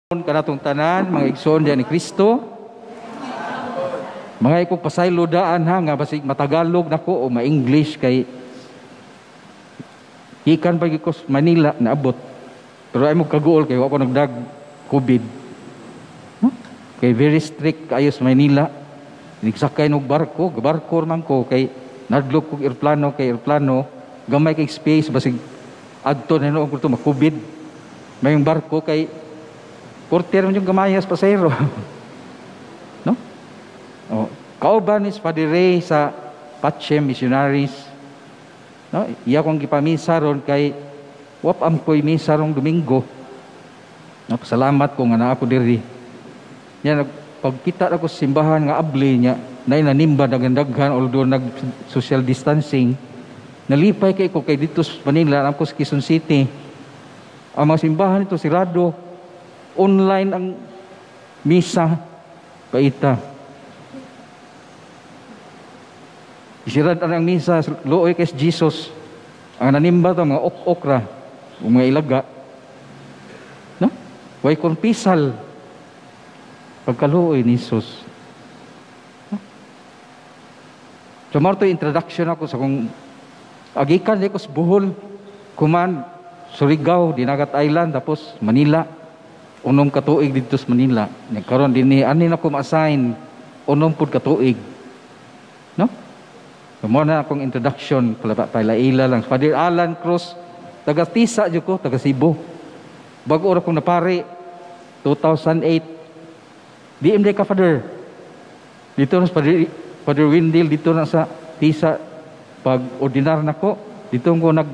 Kanatong tanan mga igsoon diyan ni Kristo, mga ikong pasaylo daan ha nga basig matagalog nako o ma-English kay ikan pag ko Manila naabot, pero ay mo kaguol kay wa ko nagdag COVID, no? Kay very strict kayo sa Manila, nigsakay og barko man ko kay nadlog kog eroplano kay eroplano gamay kay space basig adto na no ko to ma-COVID, may yung barko kay porter mo yung gamayas pasayro. No? Oh, kauban is Padre Ray sa Pachem Missionaries. No? Iya kong gipamisa ron kay wapam ko'y misa rong Domingo. No? Salamat ko nga na ako diri. Yan, pagkita ako sa simbahan nga abli niya, na nanimba nagandaghan although nag social distancing, nalipay kay ko kay dito sa Manila, ako sa Quezon City. Ang mga simbahan ito sirado. Online ang misa paita. Isirad ang misa looy kay Jesus. Ang nanimba to mga okra, mga ilaga. No? Way konpisal pagkaluoy ni Jesus. No? So marto introduction ako sa kung agikan ko sa Bohol, kuman Surigao, Dinagat Island, tapos Manila. Unom katuig dito sa Manila. Nagkaroon din ni anin ako ma-assign unom pud katuig. No? Mo na akong introduction pala lang. Father Alan Cruz, taga Tisa jud ko, taga Cebu. Bago ra kong napari 2008. DMD ka Father. Dito na Father Windil dito na sa Tisa pag ordinar nako. Dito ko nag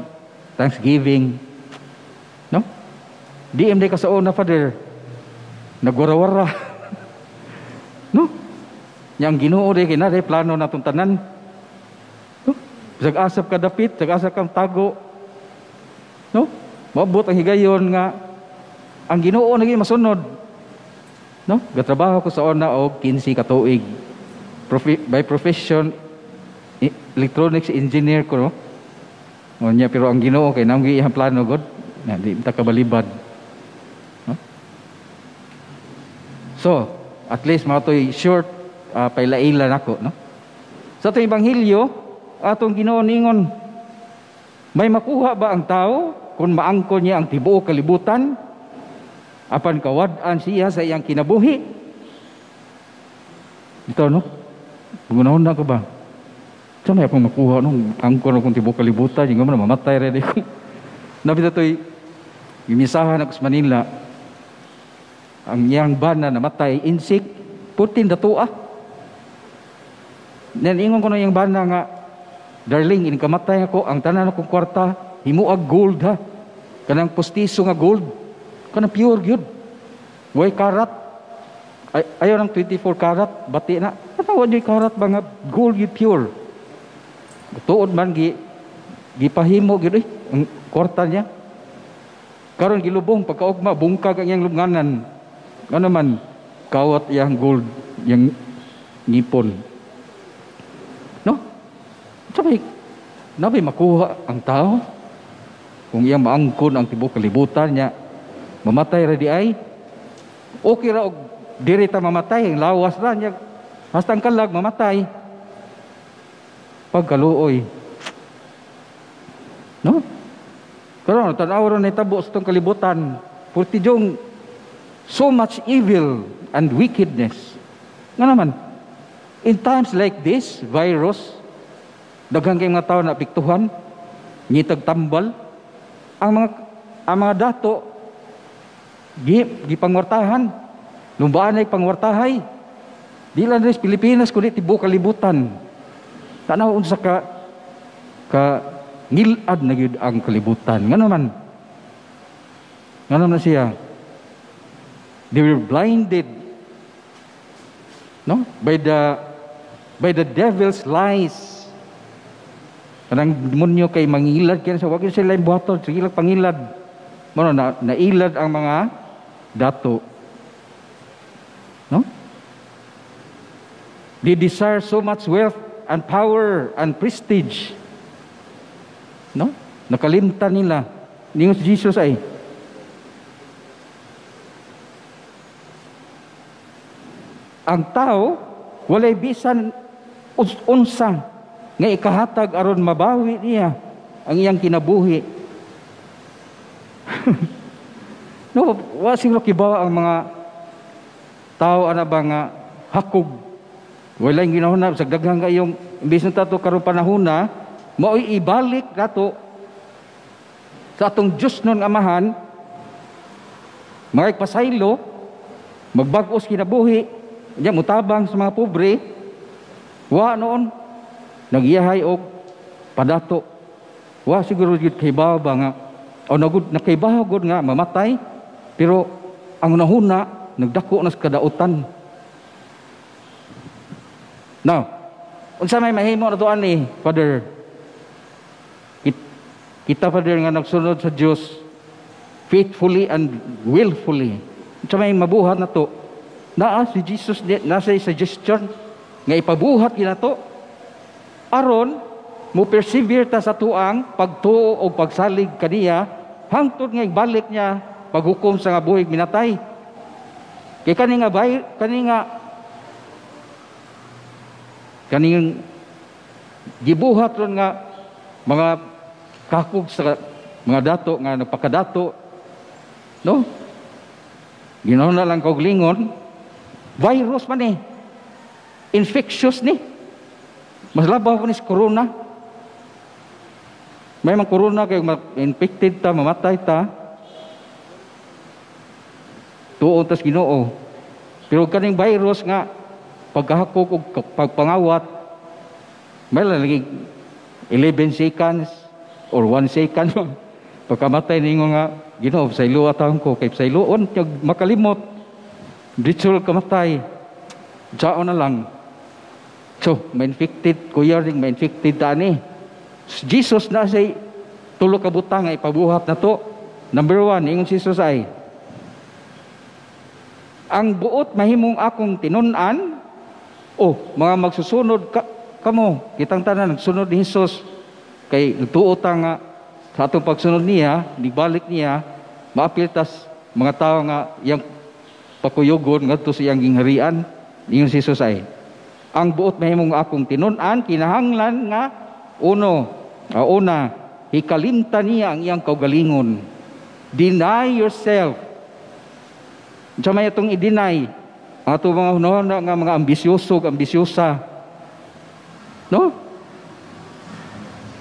Thanksgiving. No? DMD ka sa una, Father. Nagwara-wara. No? Yang Ginoo di kinari plano na itong tanan. No? Sag-asap ka dapit, sag-asap kang tago. No? Mabot ang higayon nga ang Ginoo naging masunod. No? Gatrabaho ko sa una o 15 katuig. By profession, electronics engineer ko, no? Ngonya, pero ang Ginoo kay namgi iyang plano god. Na di ta kabalibad. So, at least mga to'y short paila-ila nako, no? Sa itong Ebanghelyo, atong Ginoo ningon, may makuha ba ang tao kung maangkon niya ang tibuok kalibutan apan kawad-an siya sa iyang kinabuhi? Ito, no? Bungunahon na ko ba? Sa may akong makuha, no? Angkon akong tibuok kalibutan, yung naman mamatay rin ako. Nabi na to'y gimisahan ako sa Manila, ang iyang bana namatay, insik, putin datua. Ingon ko na yung bana nga, darling, inikamatay ako, ang tanan akong kwarta, himuag gold ha. Kanang postiso nga gold. Kanang pure yun. Way karat. Ayaw ng 24 karat, bati na. Ano yung karat ba nga gold yun pure? Tuod man, gipahimo yun ang kwarta niya. Karon gilubong, pagkaugma, bungkag ang iyang lunganan. Ano man, kawat yang gold, yang ngipon. No? Sabay, nabi makuha ang tao. Kung iyang maangkon ang tibok kalibutan niya, mamatay ra di ay. Okay ra og diri ta mamatay, ang lawas ra niya. Hasta ang kalag mamatay. Pagkaluoy. No? Karon tan-aw ra ni tabo sa tong kalibutan. Purti jong so much evil and wickedness. Nga naman, in times like this, virus, daghang kay mga tao na apektuhan, ngitag tambal, ang mga dato, gipangwartahan, lumbaan ay pangwartahay, di lang rin Pilipinas, kundi tibuok kalibutan. Tanaw unsa ka ngilad na gyud ang kalibutan. Nga naman siya, they were blinded, no, by the devil's lies. Kanang demonyo kay mangilad kaya sa wag sila buhaton, sige lang pangilad. Mano na nailad ang mga dato. No? They desire so much wealth and power and prestige. No? Nakalimtan nila. Ningon si Jesus ay, Ang tao walay bisan unsa nga ikahatag aron mabawi niya ang iyang kinabuhi. No, wa siguro kibawa ang mga tao ana ba nga hakog. Walay ginahuna sa daghang kayong imbis na tato karon panahon na mao'y ibalik nato sa atong Diyos nun amahan, mga pasaylo, magbag-os kinabuhi, diyan mutabang sa mga pobre, wa noon, nagyahay og padato. Wa siguro yun kaybaw ba nga, o nakaybaw gud nga mamatay, pero ang nahuna, nagdako na sa kadautan. Now, unsa may mahimo na to ani, Father? Kita, Father, nga nagsunod sa Diyos faithfully and willfully. Unsa may mabuhat na to? Naa si Jesus, nasa suggestion nga ipabuhat ginato aron mo persevere ta sa tuang pagtuo o pagsalig kaniya hangtod nga ibalik niya paghukom sa nga buhig minatay. Kay kaning gibuhat ron nga mga kakog sa mga dato nga nagpakadato, no? Ginaw na lang kog lingon, virus man eh, infectious ni, mas labaw ko ni sa corona. May mga corona kay infected ta, mamatay ta, tuon tas Ginoo. Pero kaning virus nga pagkahakog o pagpangawat, may lagi 11 seconds or 1 second pagkamatay ninyo nga Ginoo saylo atawon ko kay sayloon tiyag makalimot ritual kamatay jaon na lang. So ma-infected kuya ring ma-infected tani. Jesus na say tulo ka butang nga ipabuhat na to. Number 1 ingon si Jesus ay ang buot mahimong akong tinun-an. Mga magsusunod kamo kitang tanan nagsunod ni Jesus kay nagtuo ta nga sa atong pagsunod niya, nibalik niya, maapiltas mga tao nga iyang pakuyogon ngadto sa iyang gingharian. Ingon si Jesus ay ang buot mahimong akong tinun-an kinahanglan nga una hikalimta niya ang iyang kaugalingon. Deny yourself. Sa may itong i-deny ato mga hunahuna nga mga ambisyosa, no?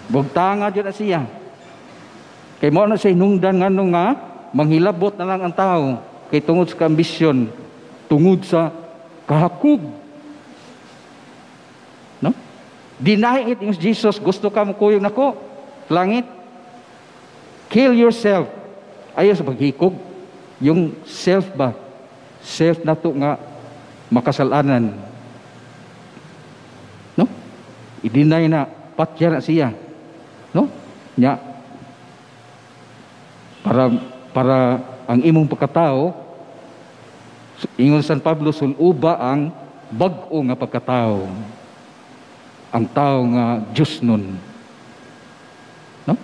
Bugtanga dyan na siya. Kay mo na siya hinungdan nga nung nga, manghilabot na lang ang tao, kay tungod sa ambisyon, tungod sa kahakog. No? Deny it in Jesus, gusto ka mo kuyog nako, langit. Kill yourself. Ayaw sa paghikog. Yung self ba? Self na to nga makasalanan. No? I-deny na, patya na siya. No? Nya para ang imong pagkatao ingon San Pablo suluba ang bag-o nga pagkatao. Ang tao nga Diyos nun. No?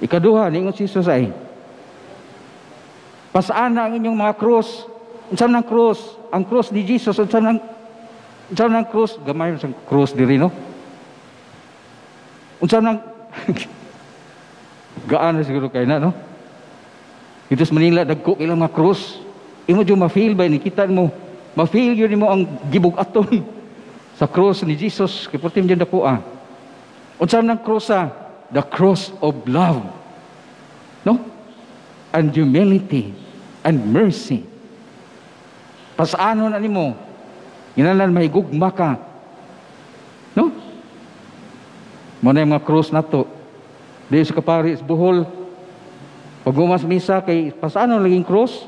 Ikaduha ingon si Jesus ay pasana ang inyong mga krus. Unsam nang krus? Ang krus ni Jesus unsam nang krus? Gamay sa krus diri no. Unsam nang gaan na siguro kay na no. Ito sa Manila dagko ilang mga krus. Imo jud ma-feel ba ni kita mo? Ma-feel yun mo ang gibug-aton sa krus ni Jesus. Kay putim jud dako ah. Unsam nang krus the cross of love. No? And humility and mercy. Pasaano na nimo? Inalan mahigugma ka. No? Muna yung mga krus na to. Di sa kaparis buhol. Pag gumas misa kay pasaano laging krus?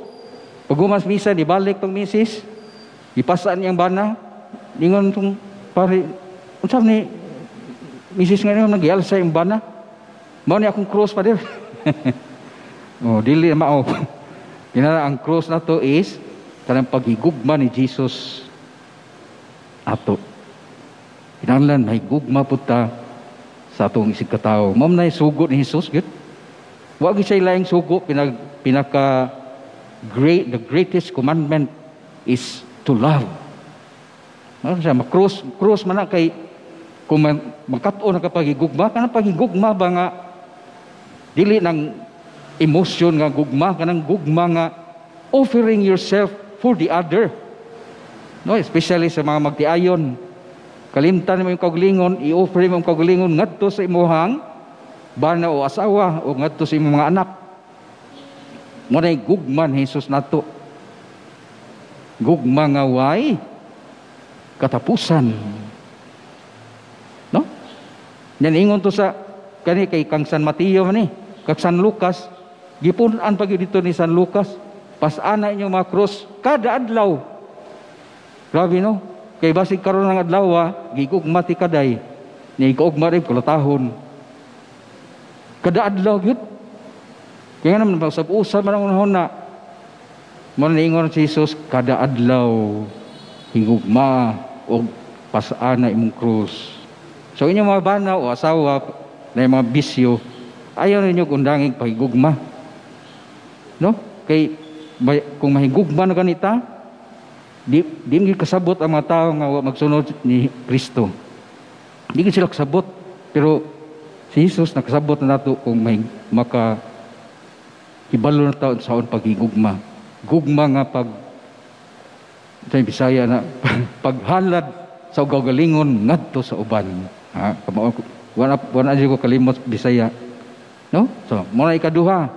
Pag gumas misa di balik tong misis. Ipasaan niyang bana. Ningon tong pari. Unsam ni misis nga nung nagyalsa yung bana. Mao ni akong krus pa dir. Dili na mao. Kinala ang cross na to is kanang paghigugma ni Jesus ato. Kinahanglan mahigugma pud ta sa atong isig katawo. Mao na sugo ni Jesus gid. Wa gyud siya laing sugo pinaka the greatest commandment is to love. Ano siya, cross man na kay, kung magkataon na kapag higugma, ka na paghigugma ba nga, dili ng emosyon nga gugma, ka ng gugma nga, offering yourself for the other. No, especially sa mga magtiayon. Kalimtan mo yung kaugalingon, i-offer mo yung kaugalingon ngadto sa imuhang bana o asawa o ngadto sa imong mga anak. Munay gugman Jesus nato. Gugma nga way katapusan. No? Yan ingon to sa kani kay kang San Mateo man kag San Lucas, gipunan pag dito ni San Lucas, pas-ana inyo mga cross kada adlaw. Grabe no? Kay basig karon ng adlaw, gigugma ti kaday, ni gugma rin kulatahon. Kada adlaw gyud. Kaya naman usab-usab man ang unahon na man ingon si Jesus kada adlaw higugma o pas-ana imong krus. So inyo mga bana o asawa na mga bisyo, ayaw ninyo kundangig pahigugma. No? Kay kung mahigugma na ganita, di kasabot ang mga tao nga magsunod ni Kristo. Di sila kasabot. Pero si Jesus nakasabot na nato kung may hibalo na taon sa paghigugma. Gugma nga sa Bisaya na paghalad sa gagalingon ngadto sa uban. Wala ko kalimot Bisaya. No? So, muna ikaduha.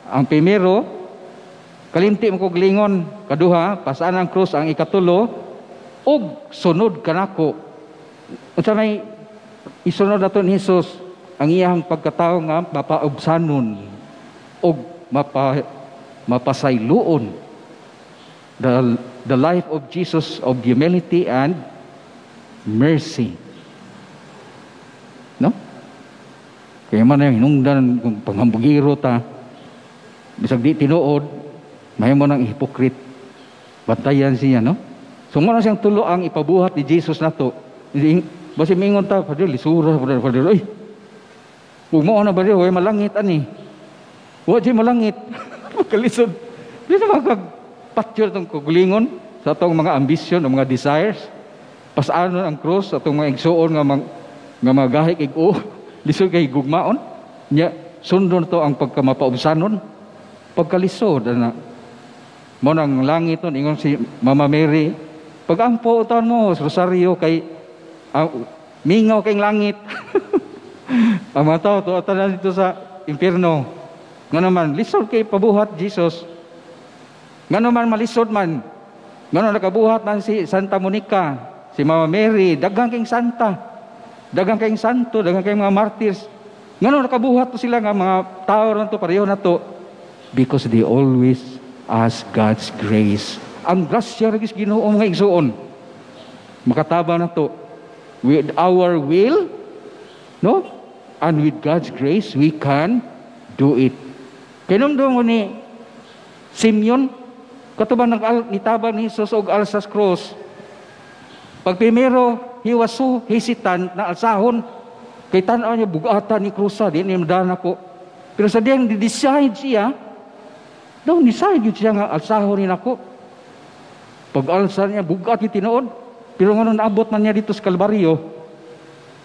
Ang primero, kalimti mo kog lingon. Kaduha, pasaan ang krus. Ang ikatulo, og sunod kanako. Unsa may isunod nato ni Jesus ang iyang pagkatao nga mapaubsanon og mapasayloon. The life of Jesus of humility and mercy. No? Kaya man yung hinungdan kung panghambugiro ta, bisag di tinuod, may mo ng hipokrit. Bantayan siya, no? So muna siyang tulo ang ipabuhat ni Jesus na to. Basi mingon ta, Padre, lisura, Padre, ay, kung mo na ba rin, huwag malangit, ani. Huwag siya malangit. Magkalisod. Hindi na magkagpatyor itong kugulingon sa itong mga ambisyon, o mga desires. Pasaanon ang krus, sa itong mga igsuon nga mga gahik ig-o, lisod kay gugmaon. Nya, sundon to ang pagkamapaubsanon. Pagkalisod, na mo nang langit nun, ingon si Mama Mary, pag-ampo taon mo, rosaryo kay mingaw kayong langit. Ang mga tao, tuwatan na dito sa impyerno. Nga naman, lisod kay pabuhat, Jesus. Nga naman, malisod man. Nga naman, nakabuhat man si Santa Monica, si Mama Mary, dagang kayong santa. Dagang kayong santo, dagang kayong mga martyrs. Nga naman, nakabuhat to sila nga mga tao na to, pareho na to. Because they always ask God's grace. Ang grasya rin Ginoo mga igsuon. Makataba na to. With our will, no? And with God's grace, we can do it. Kinumdong mo ni Simeon, katubang nitabang ni Jesus og alsas cross. Pag primero, he was so hesitant na alsahon, kay tanaw niya bugatan ni krusa, di niya madana ko. Pero sa diyang decide siya, daw decide yun siya nga alsahon ni nako. Pag alsa niya, bugat yung tinood. Pero nga nung naabot man niya dito sa Kalbaryo,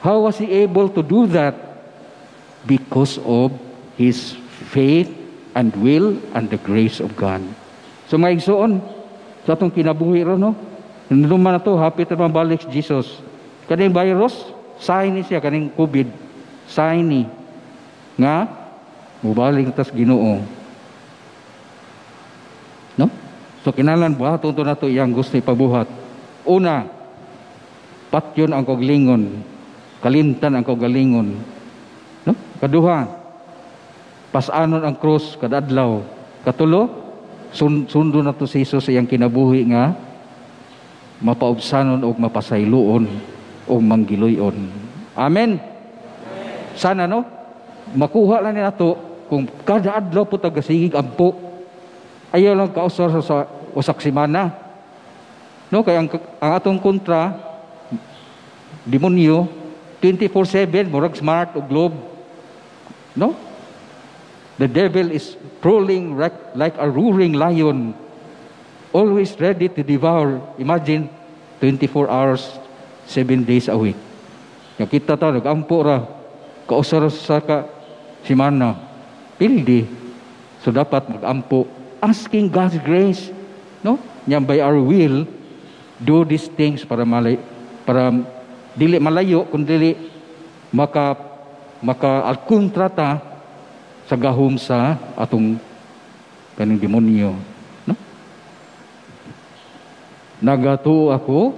how was he able to do that? Because of his faith and will and the grace of God. So mga igsoon, sa itong kinabuhi ron, no? Nanuman na ito, hapit na mabalik si Jesus. Kaning virus, sign ni siya, kaning COVID, sign ni, nga, mubalik na tas Ginoo. No? So kinalan, buhaton to na ito, iyang gusto ipabuhat. Una, patyon ang koglingon, kalimtan ang kogalingon. No? Kaduha, pasanon ang krus kadadlaw. Katulo, sundo na to si Jesus iyang kinabuhi nga mapaubsanon o mapasayloon o manggiloyon. Amen. Sana no, makuha lang nato kung kada adlaw po tagasigig ampo. Ayaw lang kausar sa usak semana. No, kaya ang atong kontra demonyo 24/7 murag smart o globe. No? The devil is prowling like a roaring lion. always ready to devour. Imagine, 24 hours, 7 days a week. Yung kita ta, nag-ampo ra, kausar sa ka, simana, pildi. So dapat mag-ampo, asking God's grace, no? Yan by our will, do these things para dili malayo, kundi alkuntrata sa gahom sa atong kaning demonyo, no? Nagatuo ako